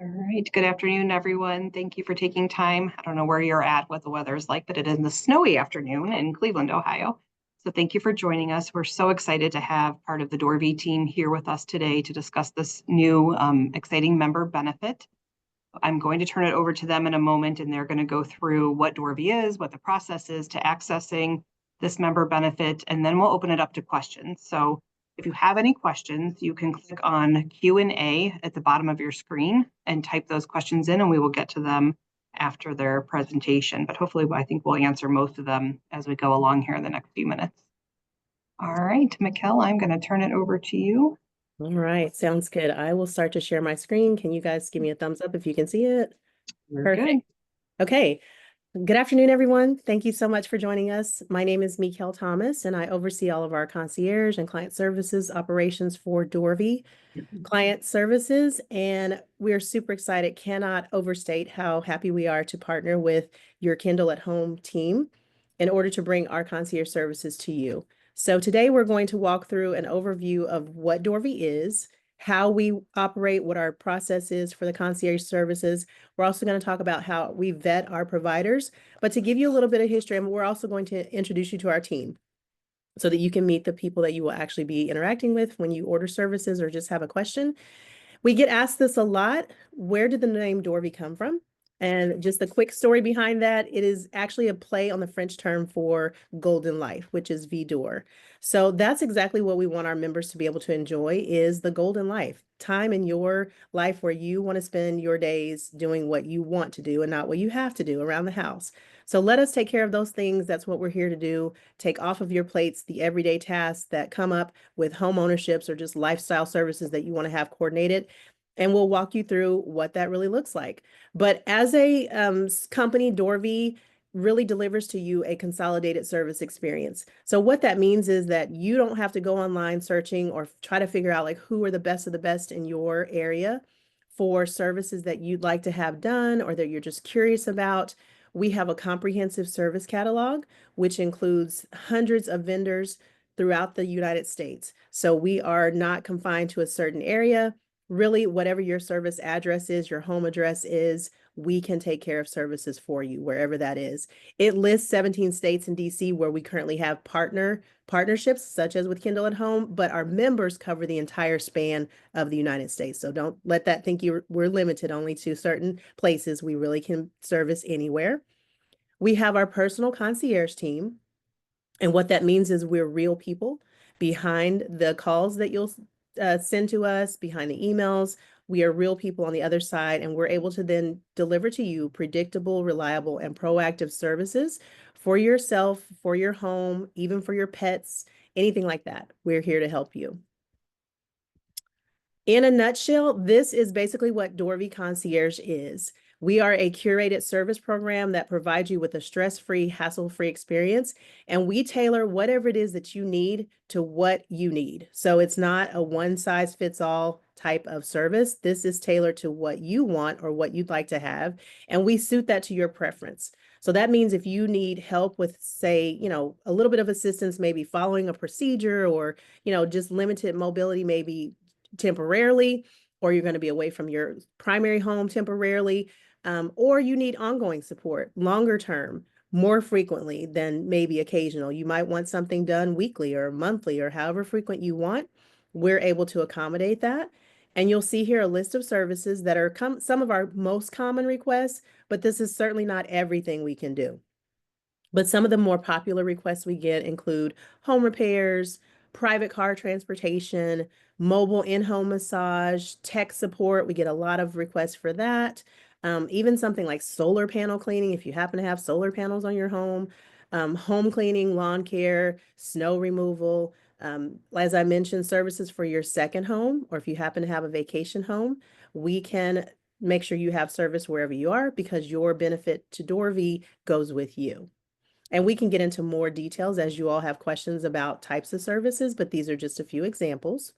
All right. Good afternoon, everyone. Thank you for taking time. I don't know where you're at, what the weather is like, but it is a snowy afternoon in Cleveland, Ohio. So thank you for joining us. We're so excited to have part of the Dorvie team here with us today to discuss this new exciting member benefit. I'm going to turn it over to them in a moment, and they're going to go through what Dorvie is, what the process is to accessing this member benefit, and then we'll open it up to questions. So if you have any questions, you can click on Q&A at the bottom of your screen and type those questions in, and we will get to them after their presentation. But hopefully, I think we'll answer most of them as we go along here in the next few minutes. All right, Mikkel, I'm going to turn it over to you. All right, sounds good. I will start to share my screen. Can you guys give me a thumbs up if you can see it? We're good. Perfect. Okay. Good afternoon, everyone. Thank you so much for joining us. My name is Mikel Thomas, and I oversee all of our concierge and client services operations for Dorvie Client Services. And we're super excited, cannot overstate how happy we are to partner with your Kendal at Home team in order to bring our concierge services to you. So today we're going to walk through an overview of what Dorvie is, how we operate, what our process is for the concierge services. We're also going to talk about how we vet our providers. But to give you a little bit of history, we're also going to introduce you to our team so that you can meet the people that you will actually be interacting with when you order services or just have a question. We get asked this a lot. Where did the name Dorvie come from? And just a quick story behind that, it is actually a play on the French term for golden life, which is vie d'or. So that's exactly what we want our members to be able to enjoy is the golden life, time in your life where you want to spend your days doing what you want to do and not what you have to do around the house. So let us take care of those things. That's what we're here to do. Take off of your plates the everyday tasks that come up with home ownerships or just lifestyle services that you want to have coordinated, and we'll walk you through what that really looks like. But as a company, Dorvie really delivers to you a consolidated service experience. So what that means is that you don't have to go online searching or try to figure out like who are the best of the best in your area for services that you'd like to have done or that you're just curious about. We have a comprehensive service catalog, which includes hundreds of vendors throughout the United States. So we are not confined to a certain area. Really, whatever your service address is, your home address is, we can take care of services for you wherever that is. It lists 17 states and DC where we currently have partnerships, such as with Kendal at Home, but our members cover the entire span of the United States. So don't let that think we're limited only to certain places. We really can service anywhere. We have our personal concierge team. And what that means is we're real people behind the calls that you'll send to us, behind the emails. We are real people on the other side, and we're able to then deliver to you predictable, reliable, and proactive services for yourself, for your home, even for your pets, anything like that. We're here to help you. In a nutshell, this is basically what Dorvie Concierge is. We are a curated service program that provides you with a stress-free, hassle-free experience, and we tailor whatever it is that you need to what you need. So it's not a one-size-fits-all type of service. This is tailored to what you want or what you'd like to have, and we suit that to your preference. So that means if you need help with, say, a little bit of assistance, maybe following a procedure or, just limited mobility, maybe temporarily, or you're going to be away from your primary home temporarily, or you need ongoing support, longer term, more frequently than maybe occasional. You might want something done weekly or monthly or however frequent you want. We're able to accommodate that. And you'll see here a list of services that are some of our most common requests, but this is certainly not everything we can do. But some of the more popular requests we get include home repairs, private car transportation, mobile in-home massage, tech support. We get a lot of requests for that. Even something like solar panel cleaning, if you happen to have solar panels on your home, home cleaning, lawn care, snow removal. As I mentioned, services for your second home, or if you happen to have a vacation home, we can make sure you have service wherever you are because your benefit to Dorvie goes with you. And we can get into more details as you all have questions about types of services, but these are just a few examples.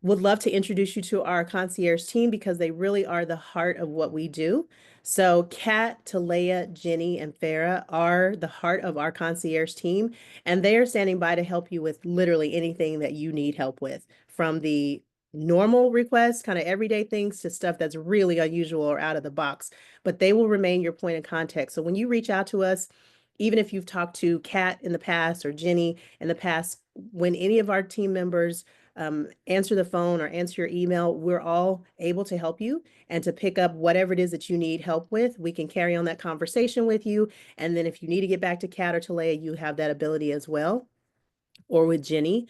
Would love to introduce you to our concierge team because they really are the heart of what we do. So Kat, Talea, Jenny, and Farah are the heart of our concierge team, and they are standing by to help you with literally anything that you need help with, from the normal requests, kind of everyday things, to stuff that's really unusual or out of the box, but they will remain your point of contact. So when you reach out to us, even if you've talked to Kat in the past or Jenny in the past, when any of our team members answer the phone or answer your email, we're all able to help you and to pick up whatever it is that you need help with. We can carry on that conversation with you. And then if you need to get back to Kat or Talea, you have that ability as well, or with Jenny.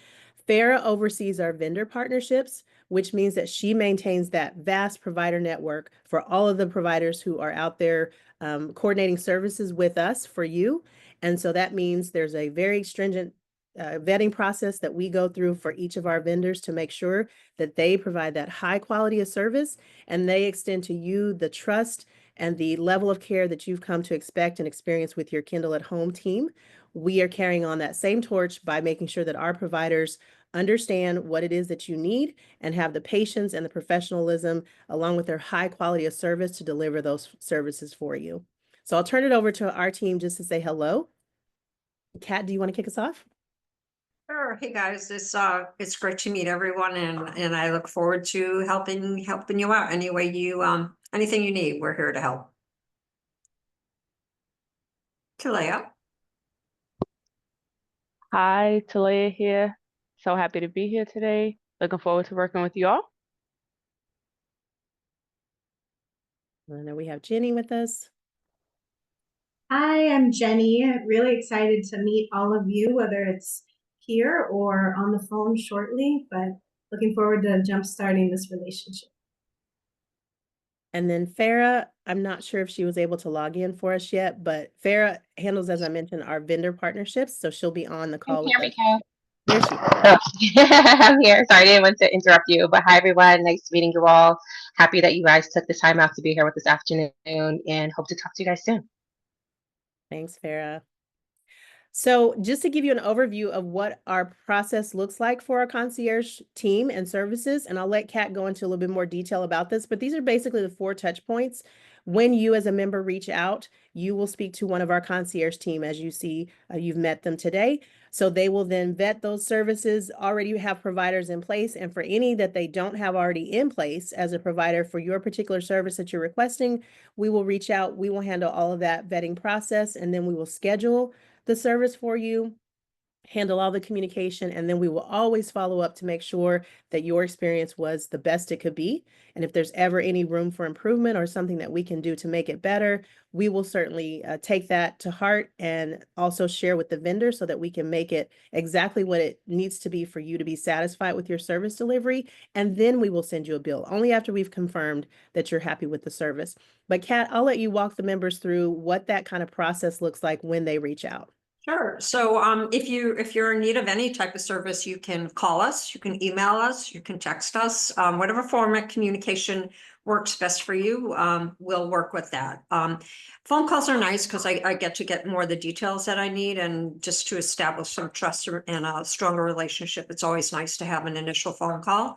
Farah oversees our vendor partnerships, which means that she maintains that vast provider network for all of the providers who are out there coordinating services with us for you. And so that means there's a very stringent vetting process that we go through for each of our vendors to make sure that they provide that high quality of service and they extend to you the trust and the level of care that you've come to expect and experience with your Kendal at Home team. We are carrying on that same torch by making sure that our providers understand what it is that you need and have the patience and the professionalism along with their high quality of service to deliver those services for you. So I'll turn it over to our team just to say hello. Kat, do you want to kick us off? Sure. Hey guys, it's great to meet everyone, and I look forward to helping you out any way you anything you need. We're here to help. Talea. Hi, Talea here. So happy to be here today. Looking forward to working with you all. And then we have Jenny with us. Hi, I'm Jenny. Really excited to meet all of you, whether it's here or on the phone shortly, but looking forward to jumpstarting this relationship. And then Farah, I'm not sure if she was able to log in for us yet, but Farah handles, as I mentioned, our vendor partnerships. So she'll be on the call with us. There she is. Oh, I'm here. Sorry, I didn't want to interrupt you, but hi everyone. Nice meeting you all. Happy that you guys took the time out to be here with this afternoon and hope to talk to you guys soon. Thanks, Farah. So just to give you an overview of what our process looks like for our concierge team and services, and I'll let Kat go into a little bit more detail about this, but these are basically the 4 touch points. When you as a member reach out, you will speak to one of our concierge team. As you see, you've met them today. So they will then vet those services, already have providers in place. And for any that they don't have already in place as a provider for your particular service that you're requesting, we will reach out. We will handle all of that vetting process, and then we will schedule the service for you, handle all the communication, and then we will always follow up to make sure that your experience was the best it could be. And if there's ever any room for improvement or something that we can do to make it better, we will certainly take that to heart and also share with the vendor so that we can make it exactly what it needs to be for you to be satisfied with your service delivery. And then we will send you a bill only after we've confirmed that you're happy with the service. But Kat, I'll let you walk the members through what that kind of process looks like when they reach out. Sure. So if you're in need of any type of service, you can call us, you can email us, you can text us, whatever format communication works best for you. We'll work with that. Phone calls are nice because I get to get more of the details that I need, and just to establish some trust and a stronger relationship. It's always nice to have an initial phone call.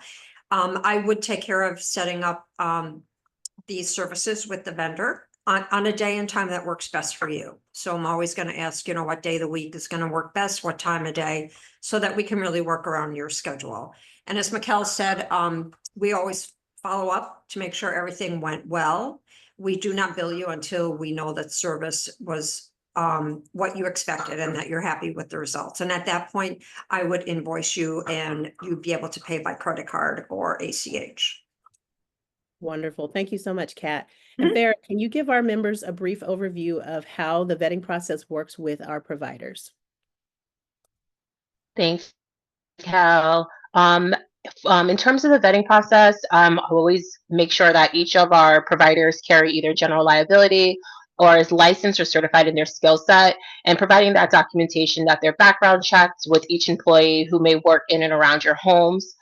I would take care of setting up these services with the vendor on a day and time that works best for you. So I'm always going to ask, what day of the week is going to work best, what time of day, so that we can really work around your schedule. And as Mikkel said, we always follow up to make sure everything went well. We do not bill you until we know that service was what you expected and that you're happy with the results. And at that point, I would invoice you and you'd be able to pay by credit card or ACH. Wonderful. Thank you so much, Kat. And Farah, can you give our members a brief overview of how the vetting process works with our providers? Thanks, Cal. In terms of the vetting process, I always make sure that each of our providers carry either general liability or is licensed or certified in their skill set, and providing that documentation that they're background checked with each employee who may work in and around your homes.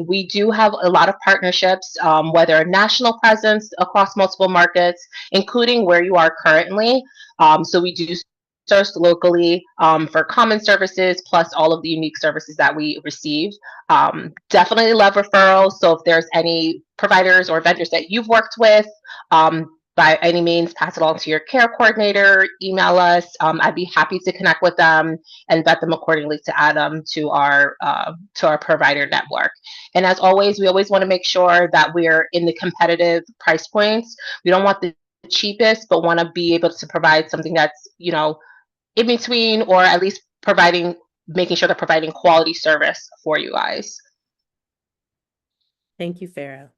We do have a lot of partnerships, whether a national presence across multiple markets, including where you are currently. So we do source locally for common services, plus all of the unique services that we receive. Definitely love referrals. So if there's any providers or vendors that you've worked with, by any means, pass it along to your care coordinator, email us. I'd be happy to connect with them and vet them accordingly to add them to our provider network. And as always, we always want to make sure that we're in the competitive price points. We don't want the cheapest, but want to be able to provide something that's, in between, or at least making sure they're providing quality service for you guys. Thank you, Farah.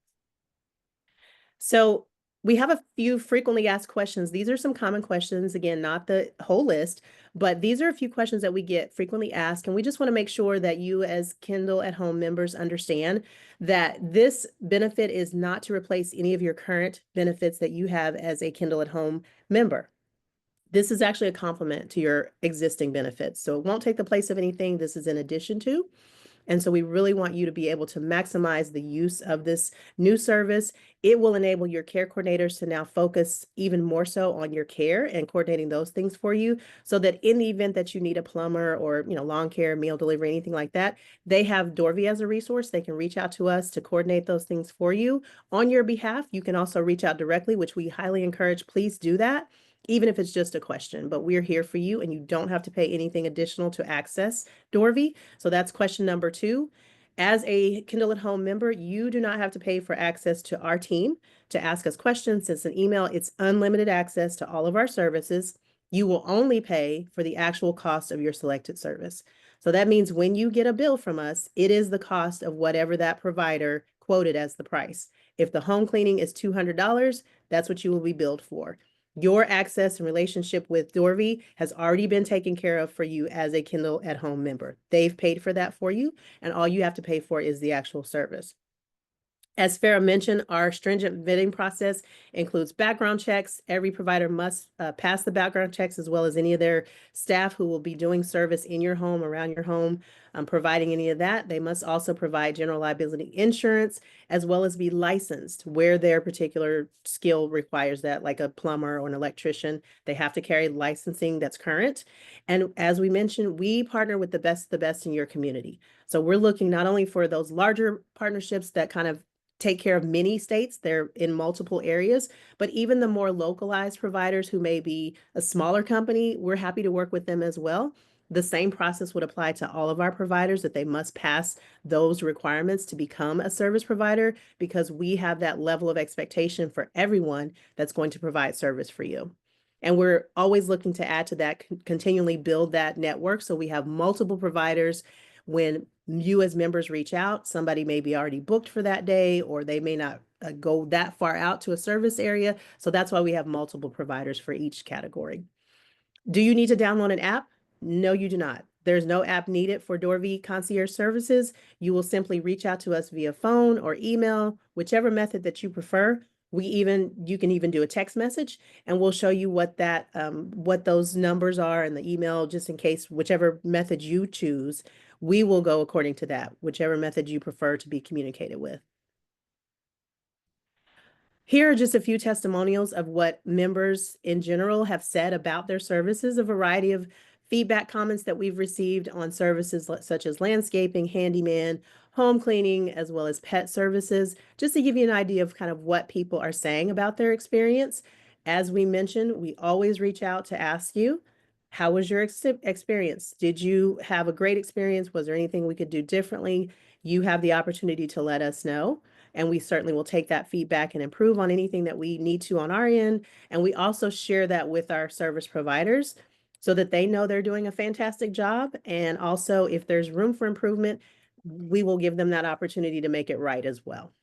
So we have a few frequently asked questions. These are some common questions, again, not the whole list, but these are a few questions that we get frequently asked. And we just want to make sure that you as Kendal at Home members understand that this benefit is not to replace any of your current benefits that you have as a Kendal at Home member. This is actually a complement to your existing benefits. So it won't take the place of anything. This is in addition to. And so we really want you to be able to maximize the use of this new service. It will enable your care coordinators to now focus even more so on your care and coordinating those things for you, so that in the event that you need a plumber or, lawn care, meal delivery, anything like that, they have Dorvie as a resource. They can reach out to us to coordinate those things for you on your behalf. You can also reach out directly, which we highly encourage. Please do that, even if it's just a question, but we're here for you and you don't have to pay anything additional to access Dorvie. So that's question number 2. As a Kendal at Home member, you do not have to pay for access to our team to ask us questions. It's an email. It's unlimited access to all of our services. You will only pay for the actual cost of your selected service. So that means when you get a bill from us, it is the cost of whatever that provider quoted as the price. If the home cleaning is $200, that's what you will be billed for. Your access and relationship with Dorvie has already been taken care of for you as a Kendal at Home member. They've paid for that for you, and all you have to pay for is the actual service. As Farah mentioned, our stringent vetting process includes background checks. Every provider must pass the background checks, as well as any of their staff who will be doing service in your home, around your home, providing any of that. They must also provide general liability insurance, as well as be licensed where their particular skill requires that, like a plumber or an electrician. They have to carry licensing that's current. And as we mentioned, we partner with the best in your community. So we're looking not only for those larger partnerships that kind of take care of many states, they're in multiple areas, but even the more localized providers who may be a smaller company, we're happy to work with them as well. The same process would apply to all of our providers, that they must pass those requirements to become a service provider, because we have that level of expectation for everyone that's going to provide service for you. And we're always looking to add to that, continually build that network, so we have multiple providers. When you as members reach out, somebody may be already booked for that day, or they may not go that far out to a service area. So that's why we have multiple providers for each category. Do you need to download an app? No, you do not. There's no app needed for Dorvie Concierge Services. You will simply reach out to us via phone or email, whichever method that you prefer. You can even do a text message, and we'll show you what those numbers are in the email, just in case, whichever method you choose, we will go according to that, whichever method you prefer to be communicated with. Here are just a few testimonials of what members in general have said about their services, a variety of feedback comments that we've received on services such as landscaping, handyman, home cleaning, as well as pet services, just to give you an idea of kind of what people are saying about their experience. As we mentioned, we always reach out to ask you, how was your experience? Did you have a great experience? Was there anything we could do differently? You have the opportunity to let us know, and we certainly will take that feedback and improve on anything that we need to on our end. And we also share that with our service providers so that they know they're doing a fantastic job. And also, if there's room for improvement, we will give them that opportunity to make it right as well.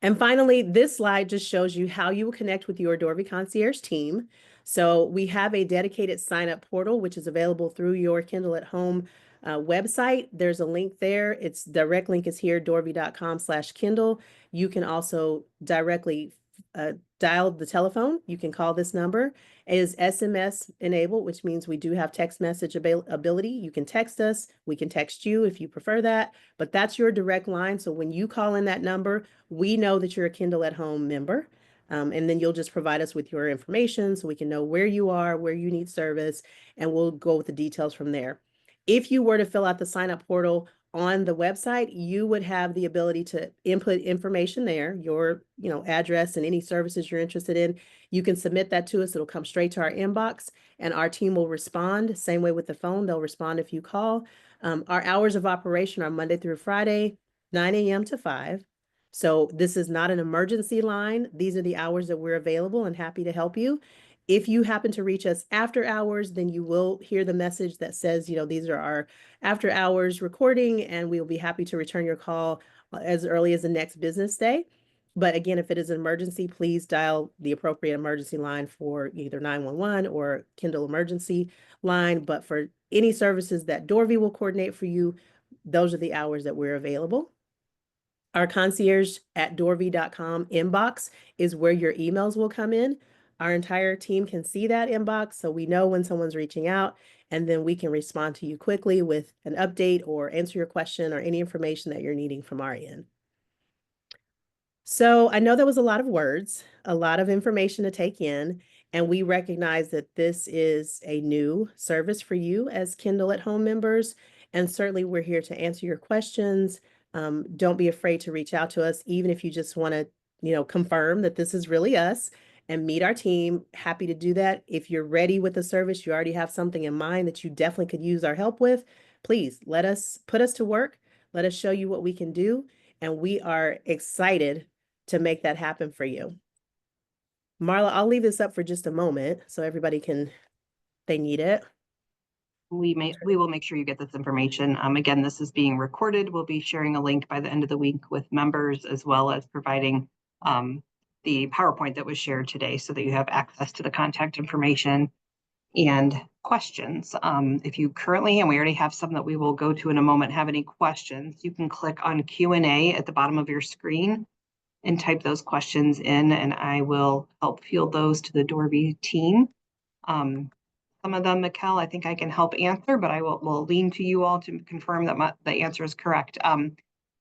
And finally, this slide just shows you how you will connect with your Dorvie Concierge team. So we have a dedicated sign-up portal, which is available through your Kendal at Home website. There's a link there. Its direct link is here, dorvie.com/Kendal. You can also directly dial the telephone. You can call this number. It is SMS enabled, which means we do have text message ability. You can text us. We can text you if you prefer that, but that's your direct line. So when you call in that number, we know that you're a Kendal at Home member. And then you'll just provide us with your information so we can know where you are, where you need service, and we'll go with the details from there. If you were to fill out the sign up portal on the website, you would have the ability to input information there, your, address and any services you're interested in. You can submit that to us. It'll come straight to our inbox and our team will respond. Same way with the phone, they'll respond if you call. Our hours of operation are Monday through Friday, 9 a.m. to 5. So this is not an emergency line. These are the hours that we're available and happy to help you. If you happen to reach us after hours, then you will hear the message that says, these are our after hours recording, and we will be happy to return your call as early as the next business day. But again, if it is an emergency, please dial the appropriate emergency line for either 911 or Kendal emergency line. But for any services that Dorvie will coordinate for you, those are the hours that we're available. Our concierge at dorvie.com inbox is where your emails will come in. Our entire team can see that inbox, so we know when someone's reaching out, and then we can respond to you quickly with an update or answer your question or any information that you're needing from our end. So I know that was a lot of words, a lot of information to take in, and we recognize that this is a new service for you as Kendal at Home members, and certainly we're here to answer your questions. Don't be afraid to reach out to us, even if you just want to, confirm that this is really us and meet our team. Happy to do that. If you're ready with the service, you already have something in mind that you definitely could use our help with, please put us to work. Let us show you what we can do. And we are excited to make that happen for you. Marla, I'll leave this up for just a moment so everybody they need it. We will make sure you get this information. Again, this is being recorded. We'll be sharing a link by the end of the week with members, as well as providing the PowerPoint that was shared today so that you have access to the contact information and questions. If you currently, and we already have some that we will go to in a moment, have any questions, you can click on Q&A at the bottom of your screen and type those questions in, and I will help field those to the Dorvie team. Some of them, Mikkel, I think I can help answer, but I will lean to you all to confirm that the answer is correct.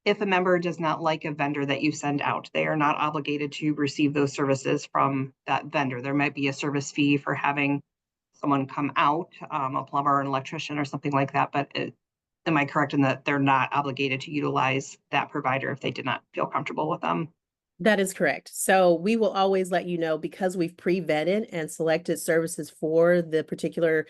If a member does not like a vendor that you send out, they are not obligated to receive those services from that vendor. There might be a service fee for having someone come out, a plumber or an electrician or something like that, but am I correct in that they're not obligated to utilize that provider if they did not feel comfortable with them? That is correct. So we will always let you know, because we've pre-vetted and selected services for the particular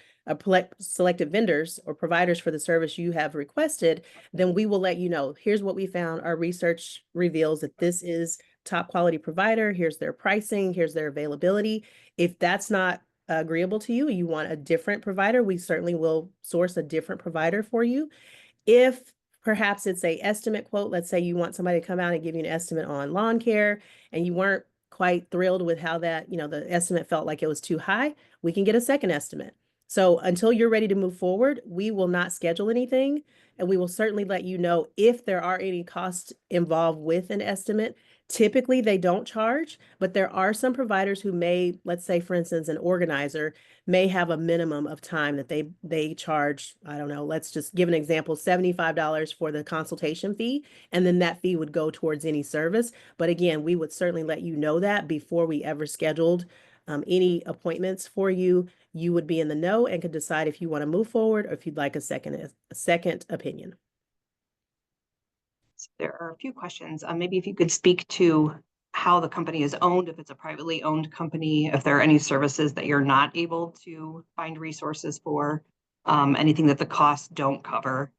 selected vendors or providers for the service you have requested, then we will let you know, here's what we found. Our research reveals that this is top quality provider. Here's their pricing. Here's their availability. If that's not agreeable to you, you want a different provider, we certainly will source a different provider for you. If perhaps it's a estimate quote, let's say you want somebody to come out and give you an estimate on lawn care and you weren't quite thrilled with how that, the estimate felt like it was too high, we can get a second estimate. So until you're ready to move forward, we will not schedule anything, and we will certainly let you know if there are any costs involved with an estimate. Typically, they don't charge, but there are some providers who may, let's say, for instance, an organizer may have a minimum of time that they charge. I don't know, let's just give an example, $75 for the consultation fee, and then that fee would go towards any service. But again, we would certainly let you know that before we ever scheduled any appointments for you. You would be in the know and could decide if you want to move forward or if you'd like a second opinion. There are a few questions. Maybe if you could speak to how the company is owned, if it's a privately owned company, if there are any services that you're not able to find resources for, anything that the costs don't cover.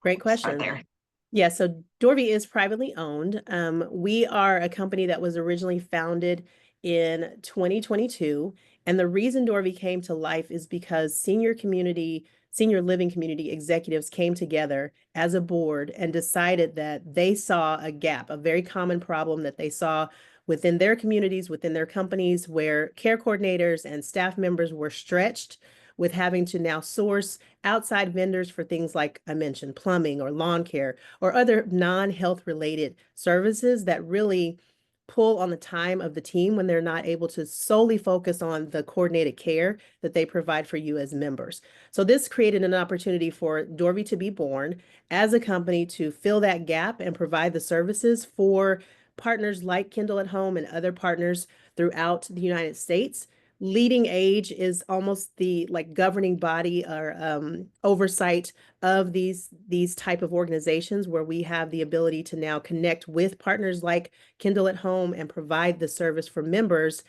Great question. Start there. Yeah, so Dorvie is privately owned. We are a company that was originally founded in 2022. And the reason Dorvie came to life is because senior living community executives came together as a board and decided that they saw a gap, a very common problem that they saw within their communities, within their companies, where care coordinators and staff members were stretched with having to now source outside vendors for things like I mentioned, plumbing or lawn care or other non-health related services that really pull on the time of the team when they're not able to solely focus on the coordinated care that they provide for you as members. So this created an opportunity for Dorvie to be born as a company to fill that gap and provide the services for partners like Kendal at Home and other partners throughout the United States. leading age is almost the like governing body or oversight of these type of organizations where we have the ability to now connect with partners like Kendal at Home and provide the service for members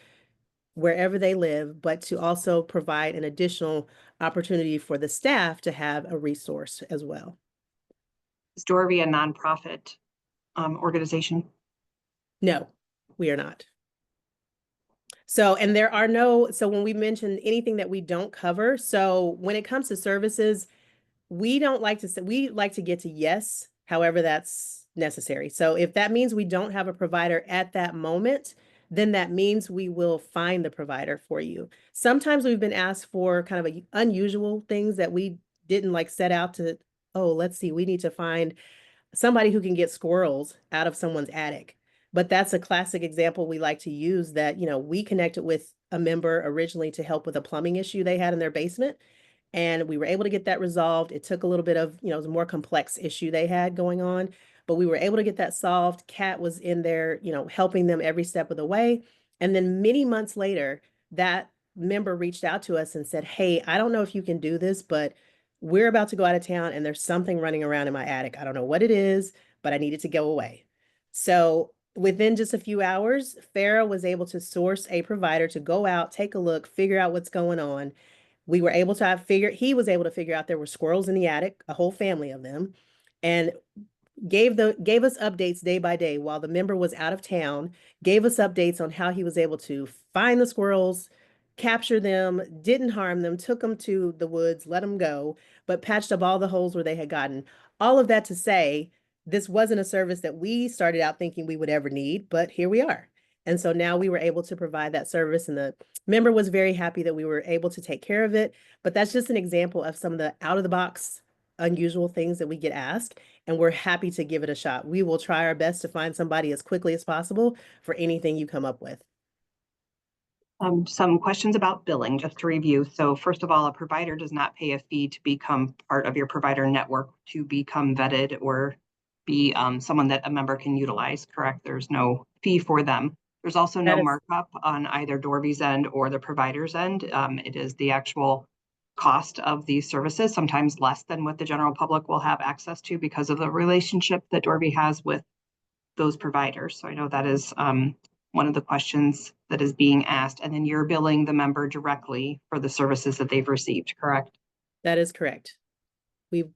wherever they live, but to also provide an additional opportunity for the staff to have a resource as well. Is Dorvie a nonprofit organization? No, we are not. So, and there are no, so when we mention anything that we don't cover, so when it comes to services, we don't like to say, we like to get to yes, however that's necessary. So if that means we don't have a provider at that moment, then that means we will find the provider for you. Sometimes we've been asked for kind of unusual things that we didn't like set out to, oh, let's see, we need to find somebody who can get squirrels out of someone's attic. But that's a classic example we like to use that, you know, we connected with a member originally to help with a plumbing issue they had in their basement. And we were able to get that resolved. It took a little bit of, you know, it was a more complex issue they had going on, but we were able to get that solved. Kat was in there, you know, helping them every step of the way. And then many months later, that member reached out to us and said, hey, I don't know if you can do this, but we're about to go out of town and there's something running around in my attic. I don't know what it is, but I need it to go away. So within just a few hours, Farah was able to source a provider to go out, take a look, figure out what's going on. We were able to he was able to figure out there were squirrels in the attic, a whole family of them, and gave us updates day by day while the member was out of town, gave us updates on how he was able to find the squirrels, capture them, didn't harm them, took them to the woods, let them go, but patched up all the holes where they had gotten. All of that to say, this wasn't a service that we started out thinking we would ever need, but here we are. And so now we were able to provide that service, and the member was very happy that we were able to take care of it. But that's just an example of some of the out of the box, unusual things that we get asked, and we're happy to give it a shot. We will try our best to find somebody as quickly as possible for anything you come up with. Some questions about billing, just to review. So first of all, a provider does not pay a fee to become part of your provider network, to become vetted or be someone that a member can utilize, correct? There's no fee for them. There's also no markup on either Dorvie's end or the provider's end. It is the actual cost of these services, sometimes less than what the general public will have access to because of the relationship that Dorvie has with those providers. So I know that is one of the questions that is being asked. And then you're billing the member directly for the services that they've received, correct? That is correct.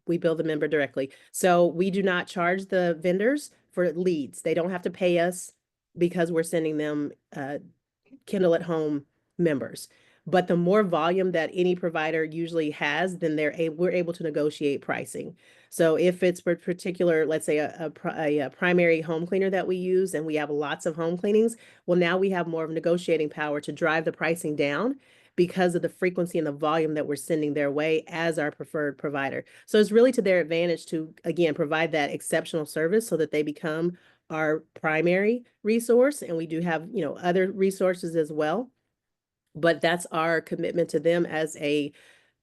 We bill the member directly. So we do not charge the vendors for leads. They don't have to pay us because we're sending them Kendal at Home members. But the more volume that any provider usually has, then we're able to negotiate pricing. So if it's for particular, let's say a primary home cleaner that we use and we have lots of home cleanings, well, now we have more of negotiating power to drive the pricing down because of the frequency and the volume that we're sending their way as our preferred provider. So it's really to their advantage to, again, provide that exceptional service so that they become our primary resource. And we do have, you know, other resources as well. But that's our commitment to them as a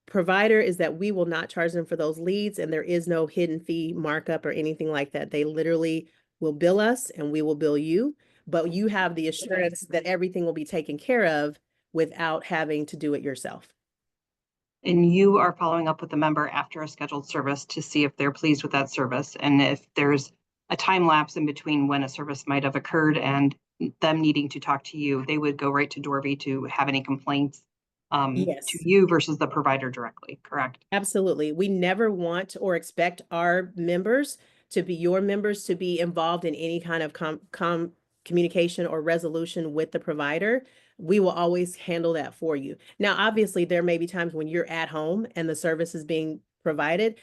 provider, is that we will not charge them for those leads, and there is no hidden fee markup or anything like that. They literally will bill us and we will bill you, but you have the assurance that everything will be taken care of without having to do it yourself. And you are following up with the member after a scheduled service to see if they're pleased with that service. And if there's a time lapse in between when a service might have occurred and them needing to talk to you, they would go right to Dorvie to have any complaints Yes. to you versus the provider directly, correct? Absolutely. We never want or expect our members to be involved in any kind of communication or resolution with the provider. We will always handle that for you. Now, obviously, there may be times when you're at home and the service is being provided.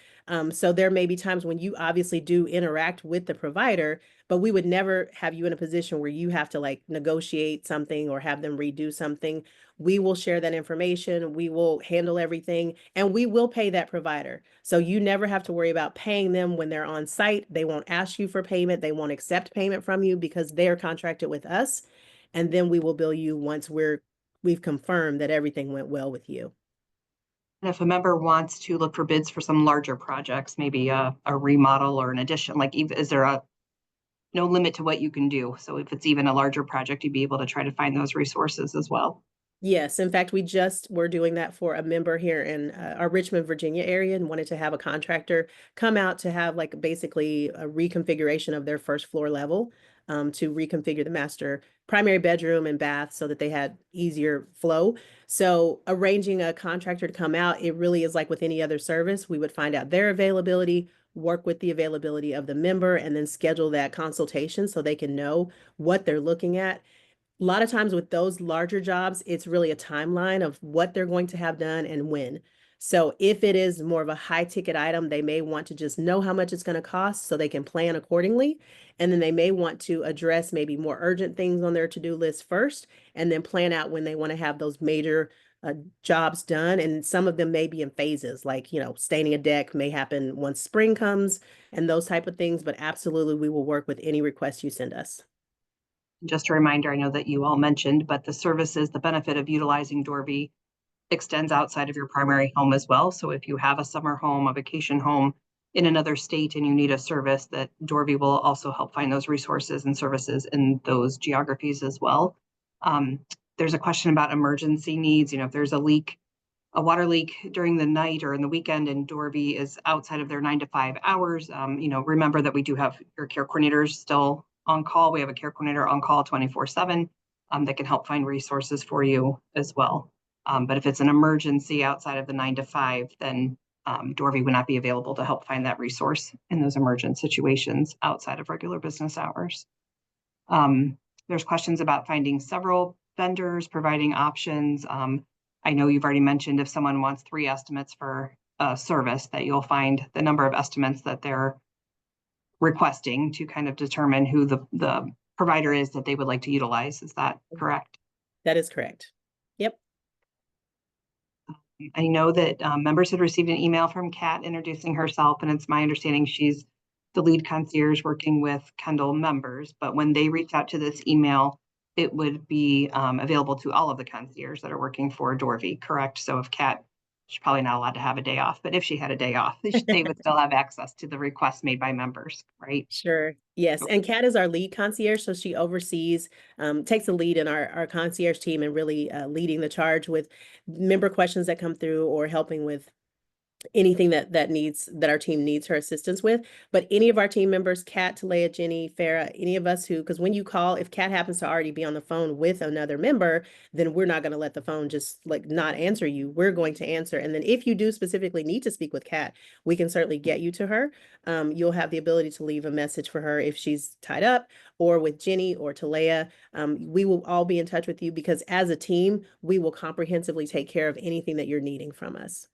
So there may be times when you obviously do interact with the provider, but we would never have you in a position where you have to like negotiate something or have them redo something. We will share that information. We will handle everything, and we will pay that provider. So you never have to worry about paying them when they're on site. They won't ask you for payment. They won't accept payment from you because they're contracted with us. And then we will bill you once we've confirmed that everything went well with you. And if a member wants to look for bids for some larger projects, maybe a remodel or an addition, like is there no limit to what you can do? So if it's even a larger project, you'd be able to try to find those resources as well. Yes, in fact, we just were doing that for a member here in our Richmond, Virginia area and wanted to have a contractor come out to have like basically a reconfiguration of their first floor level to reconfigure the master primary bedroom and bath so that they had easier flow. So arranging a contractor to come out, it really is like with any other service. We would find out their availability, work with the availability of the member, and then schedule that consultation so they can know what they're looking at. A lot of times with those larger jobs, it's really a timeline of what they're going to have done and when. So if it is more of a high ticket item, they may want to just know how much it's going to cost so they can plan accordingly. And then they may want to address maybe more urgent things on their to-do list first, and then plan out when they want to have those major jobs done. And some of them may be in phases, like, staining a deck may happen once spring comes and those type of things. But absolutely, we will work with any request you send us. Just a reminder, I know that you all mentioned, but the services, the benefit of utilizing Dorvie extends outside of your primary home as well. So if you have a summer home, a vacation home in another state and you need a service, that Dorvie will also help find those resources and services in those geographies as well. There's a question about emergency needs. If there's a water leak during the night or in the weekend and Dorvie is outside of their 9 to 5 hours, remember that we do have your care coordinators still on call. We have a care coordinator on call 24/7 that can help find resources for you as well. But if it's an emergency outside of the 9 to 5, then Dorvie would not be available to help find that resource in those emergent situations outside of regular business hours. There's questions about finding several vendors, providing options. I know you've already mentioned if someone wants 3 estimates for a service, that you'll find the number of estimates that they're requesting to kind of determine who the provider is that they would like to utilize. Is that correct? That is correct. Yep. I know that members had received an email from Kat introducing herself, and it's my understanding she's the lead concierge working with Kendal members. But when they reach out to this email, it would be available to all of the concierge that are working for Dorvie, correct? So if Kat, she's probably not allowed to have a day off, but if she had a day off, they would still have access to the requests made by members, right? Sure. Yes. And Kat is our lead concierge. So she oversees, takes the lead in our concierge team and really leading the charge with member questions that come through or helping with anything that our team needs her assistance with. But any of our team members, Kat, Talea, Jenny, Farah, any of us because when you call, if Kat happens to already be on the phone with another member, then we're not going to let the phone just like not answer you. We're going to answer. And then if you do specifically need to speak with Kat, we can certainly get you to her. You'll have the ability to leave a message for her if she's tied up, or with Jenny or Talea. We will all be in touch with you because as a team, we will comprehensively take care of anything that you're needing from us.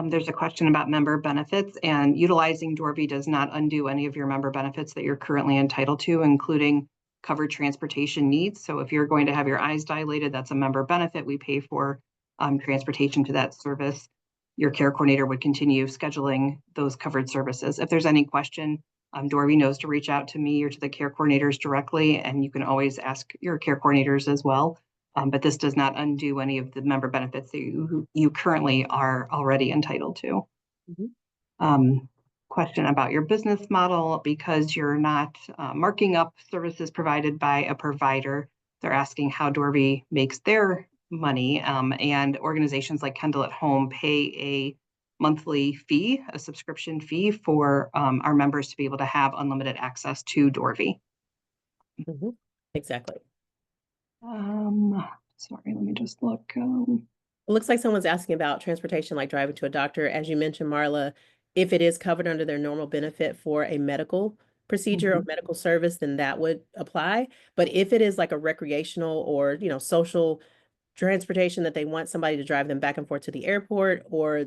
There's a question about member benefits, and utilizing Dorvie does not undo any of your member benefits that you're currently entitled to, including covered transportation needs. So if you're going to have your eyes dilated, that's a member benefit. We pay for transportation to that service. Your care coordinator would continue scheduling those covered services. If there's any question, Dorvie knows to reach out to me or to the care coordinators directly, and you can always ask your care coordinators as well. But this does not undo any of the member benefits that you currently are already entitled to. Question about your business model, because you're not marking up services provided by a provider. They're asking how Dorvie makes their money, and organizations like Kendal at Home pay a monthly fee, a subscription fee for our members to be able to have unlimited access to Dorvie. Exactly. Sorry, let me just look. It looks like someone's asking about transportation, like driving to a doctor. As you mentioned, Marla, if it is covered under their normal benefit for a medical procedure or medical service, then that would apply. But if it is like a recreational or, social transportation that they want somebody to drive them back and forth to the airport, or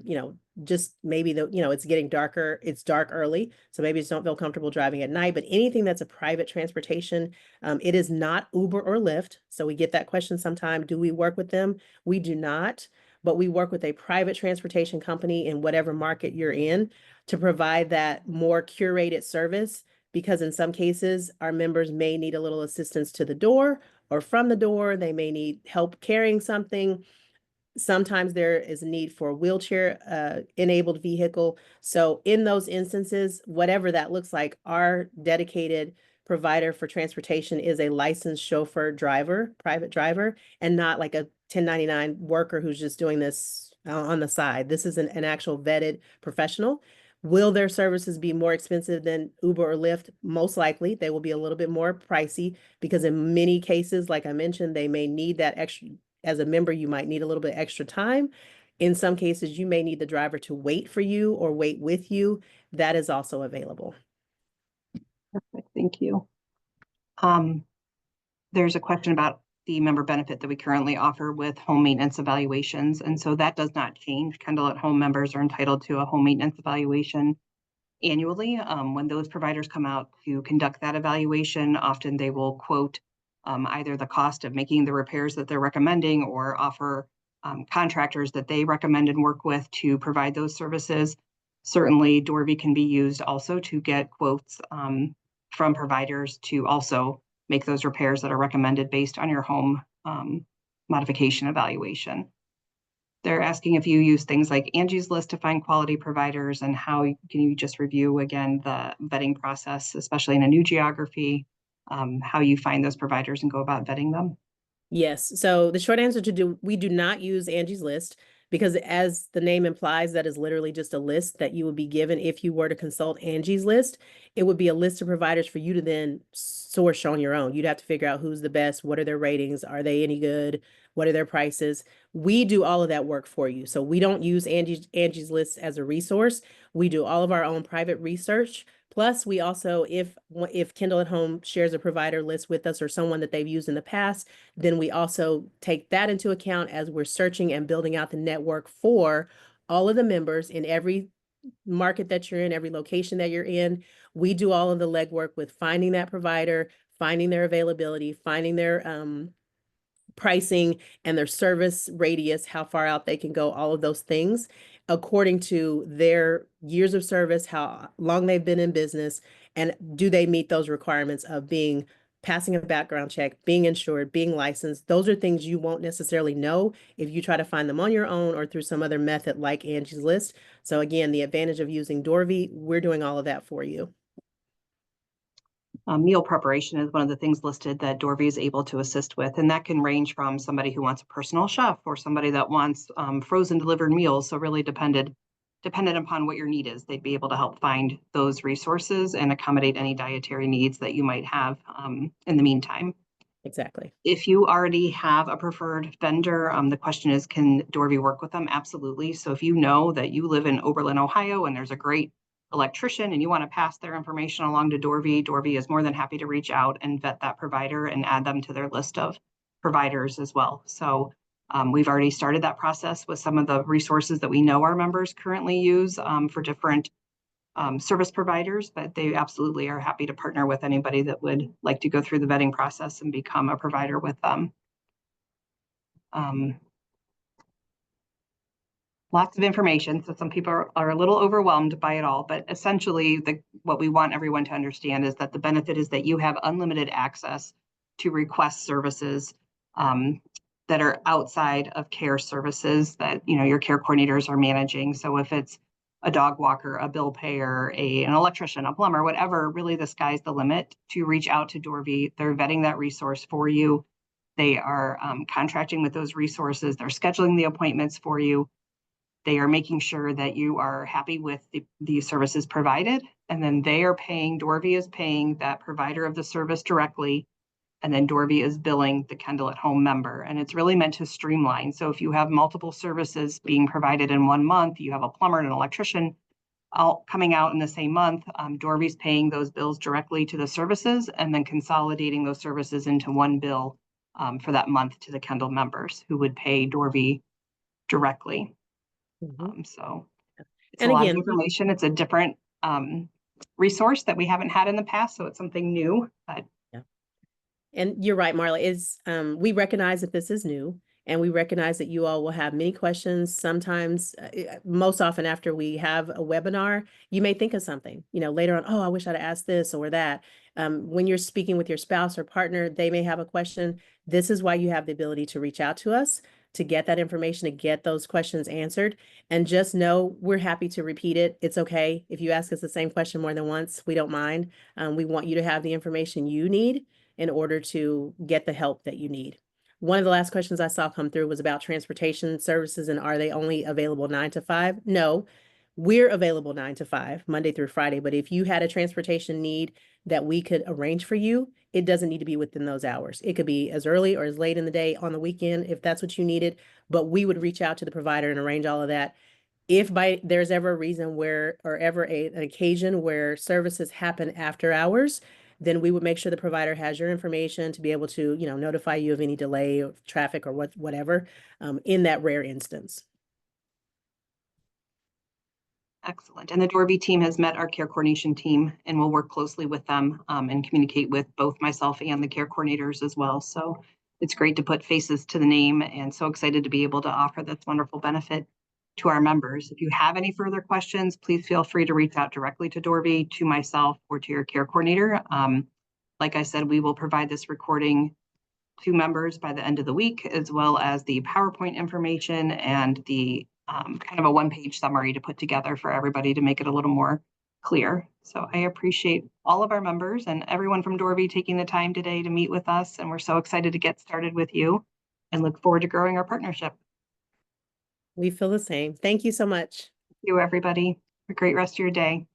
just maybe it's getting darker, it's dark early, so maybe just don't feel comfortable driving at night. But anything that's a private transportation, it is not Uber or Lyft. So we get that question sometime, do we work with them? We do not, but we work with a private transportation company in whatever market you're in to provide that more curated service, because in some cases our members may need a little assistance to the door or from the door. They may need help carrying something. Sometimes there is a need for a wheelchair enabled vehicle. So in those instances, whatever that looks like, our dedicated provider for transportation is a licensed chauffeur driver, private driver, and not like a 1099 worker who's just doing this on the side. This is an actual vetted professional. Will their services be more expensive than Uber or Lyft? Most likely, they will be a little bit more pricey because in many cases, like I mentioned, they may need that extra. As a member, you might need a little bit extra time. In some cases, you may need the driver to wait for you or wait with you. That is also available. Perfect, thank you. There's a question about the member benefit that we currently offer with home maintenance evaluations. And so that does not change. Kendall at Home members are entitled to a home maintenance evaluation annually. When those providers come out to conduct that evaluation, often they will quote either the cost of making the repairs that they're recommending or offer contractors that they recommend and work with to provide those services. Certainly, Dorvie can be used also to get quotes from providers to also make those repairs that are recommended based on your home modification evaluation. They're asking if you use things like Angie's List to find quality providers, and how can you just review again the vetting process, especially in a new geography, how you find those providers and go about vetting them? Yes. So the short answer we do not use Angie's List because as the name implies, that is literally just a list that you would be given if you were to consult Angie's List. It would be a list of providers for you to then source on your own. You'd have to figure out who's the best, what are their ratings, are they any good, what are their prices. We do all of that work for you. So we don't use Angie's List as a resource. We do all of our own private research. Plus, we also, if Kendall at Home shares a provider list with us or someone that they've used in the past, then we also take that into account as we're searching and building out the network for all of the members in every market that you're in, every location that you're in. We do all of the legwork with finding that provider, finding their availability, finding their pricing and their service radius, how far out they can go, all of those things according to their years of service, how long they've been in business, and do they meet those requirements of passing a background check, being insured, being licensed. Those are things you won't necessarily know if you try to find them on your own or through some other method like Angie's List. So again, the advantage of using Dorvie, we're doing all of that for you. Meal preparation is one of the things listed that Dorvie is able to assist with, and that can range from somebody who wants a personal chef or somebody that wants frozen delivered meals. So really dependent upon what your need is, they'd be able to help find those resources and accommodate any dietary needs that you might have in the meantime. Exactly. If you already have a preferred vendor, the question is, can Dorvie work with them? Absolutely. So if you know that you live in Oberlin, Ohio, and there's a great electrician and you want to pass their information along to Dorvie, Dorvie is more than happy to reach out and vet that provider and add them to their list of providers as well. So we've already started that process with some of the resources that we know our members currently use for different service providers, but they absolutely are happy to partner with anybody that would like to go through the vetting process and become a provider with them. Lots of information, so some people are a little overwhelmed by it all, but essentially what we want everyone to understand is that the benefit is that you have unlimited access to request services that are outside of care services that your care coordinators are managing. So if it's a dog walker, a bill payer, an electrician, a plumber, whatever, really the sky's the limit to reach out to Dorvie. They're vetting that resource for you. They are contracting with those resources. They're scheduling the appointments for you. They are making sure that you are happy with the services provided. And then Dorvie is paying that provider of the service directly. And then Dorvie is billing the Kendall at Home member. And it's really meant to streamline. So if you have multiple services being provided in 1 month, you have a plumber and an electrician all coming out in the same month, Dorvie's paying those bills directly to the services and then consolidating those services into one bill for that month to the Kendall members who would pay Dorvie directly. So it's a lot of information. It's a different resource that we haven't had in the past. So it's something new, but and you're right, Marla, we recognize that this is new and we recognize that you all will have many questions. Sometimes, most often after we have a webinar, you may think of something, later on, oh, I wish I'd asked this or that. When you're speaking with your spouse or partner, they may have a question. This is why you have the ability to reach out to us. to get that information, to get those questions answered. And just know we're happy to repeat it. It's okay. If you ask us the same question more than once, we don't mind. We want you to have the information you need in order to get the help that you need. One of the last questions I saw come through was about transportation services and are they only available 9 to 5? No, we're available 9 to 5, Monday through Friday. But if you had a transportation need that we could arrange for you, it doesn't need to be within those hours. It could be as early or as late in the day on the weekend if that's what you needed. But we would reach out to the provider and arrange all of that. If there's ever a reason where, or ever an occasion where services happen after hours, then we would make sure the provider has your information to be able to, notify you of any delay of traffic or whatever, in that rare instance. Excellent. And the Dorvie team has met our care coordination team and will work closely with them and communicate with both myself and the care coordinators as well. So it's great to put faces to the name and so excited to be able to offer this wonderful benefit to our members. If you have any further questions, please feel free to reach out directly to Dorvie, to myself, or to your care coordinator. Like I said, we will provide this recording to members by the end of the week, as well as the PowerPoint information and the kind of a one-page summary to put together for everybody to make it a little more clear. So I appreciate all of our members and everyone from Dorvie taking the time today to meet with us. And we're so excited to get started with you and look forward to growing our partnership. We feel the same. Thank you so much. Thank you, everybody. Have a great rest of your day.